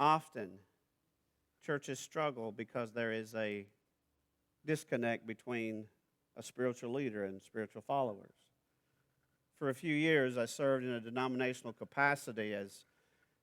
Often, churches struggle because there is a disconnect between a spiritual leader and spiritual followers. For a few years, I served in a denominational capacity as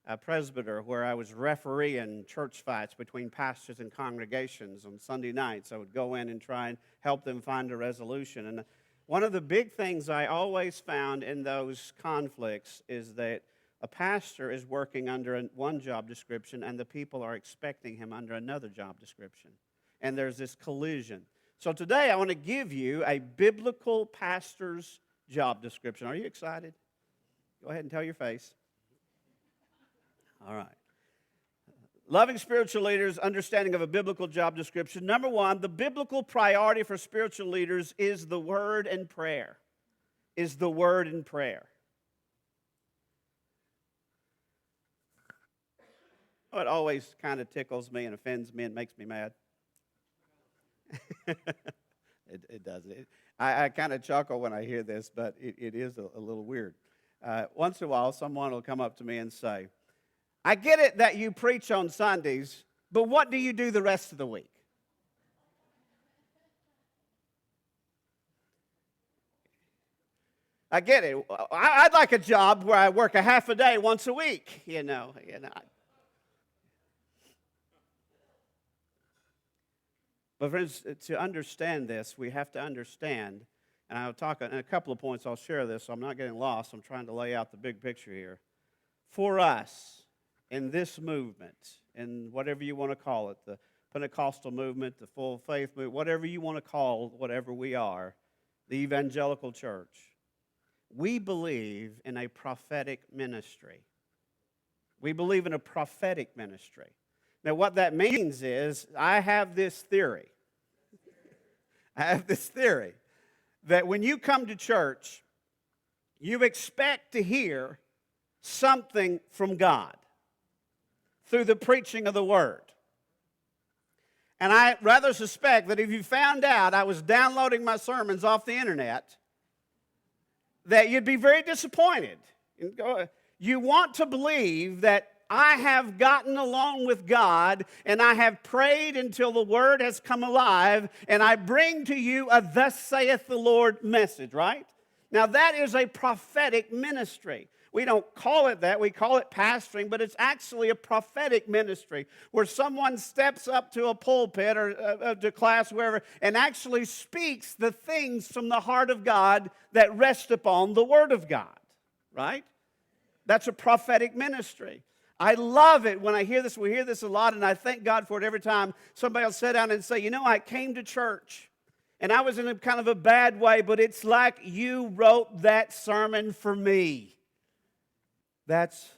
a presbyter, where I was refereeing church fights between pastors and congregations on Sunday nights. I would go in and try and help them find a resolution. And one of the big things I always found in those conflicts is that a pastor is working under one job description and the people are expecting him under another job description. And there's this collision. So today I want to give you a biblical pastor's job description. Are you excited? Go ahead and tell your face. All right. Loving spiritual leaders, understanding of a biblical job description. Number one, the biblical priority for spiritual leaders is the word and prayer. Is the word and prayer. Oh, it always kind of tickles me and offends me and makes me mad. It does. I kind of chuckle when I hear this, but it is a little weird. Once in a while, someone will come up to me and say, I get it that you preach on Sundays, but what do you do the rest of the week? I get it. I'd like a job where I work a half a day once a week, you know. But friends, to understand this, we have to understand, and I'll talk in a couple of points, I'll share this, so I'm not getting lost. I'm trying to lay out the big picture here. For us, in this movement, in whatever you want to call it, the Pentecostal movement, the full faith movement, whatever you want to call whatever we are, the evangelical church, we believe in a prophetic ministry. We believe in a prophetic ministry. Now, what that means is, I have this theory. That when you come to church, you expect to hear something from God through the preaching of the Word. And I rather suspect that if you found out I was downloading my sermons off the internet, that you'd be very disappointed. You want to believe that I have gotten along with God and I have prayed until the Word has come alive and I bring to you a thus saith the Lord message, right? Now that is a prophetic ministry. We don't call it that, we call it pastoring, but it's actually a prophetic ministry where someone steps up to a pulpit or to class, wherever, and actually speaks the things from the heart of God that rest upon the Word of God, right? That's a prophetic ministry. I love it when I hear this. We hear this a lot, and I thank God for it every time somebody will sit down and say, you know, I came to church, and I was in a kind of a bad way, but it's like you wrote that sermon for me. That's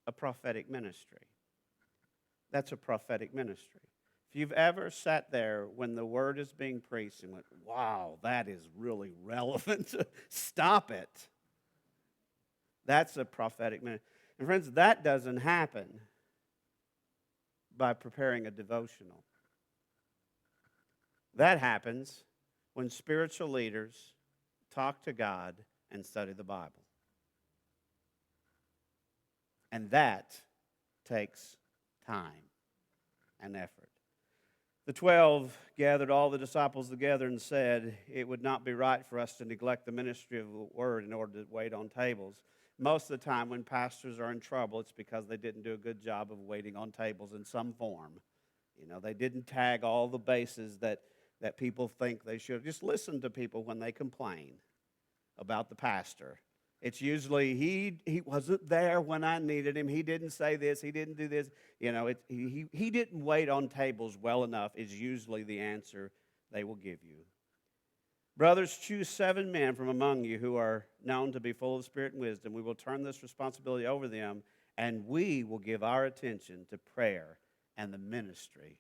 a prophetic ministry. That's a prophetic ministry. If you've ever sat there when the word is being preached and went, wow, that is really relevant, stop it. That's a prophetic ministry. And friends, that doesn't happen by preparing a devotional. That happens when spiritual leaders talk to God and study the Bible. And that takes time and effort. The 12 gathered all the disciples together and said, it would not be right for us to neglect the ministry of the word in order to wait on tables. Most of the time when pastors are in trouble, it's because they didn't do a good job of waiting on tables in some form. You know, they didn't tag all the bases that people think they should. Just listen to people when they complain about the pastor. It's usually, he wasn't there when I needed him. He didn't say this. He didn't do this. You know, he didn't wait on tables well enough is usually the answer they will give you. Brothers, choose 7 men from among you who are known to be full of spirit and wisdom. We will turn this responsibility over them, and we will give our attention to prayer and the ministry.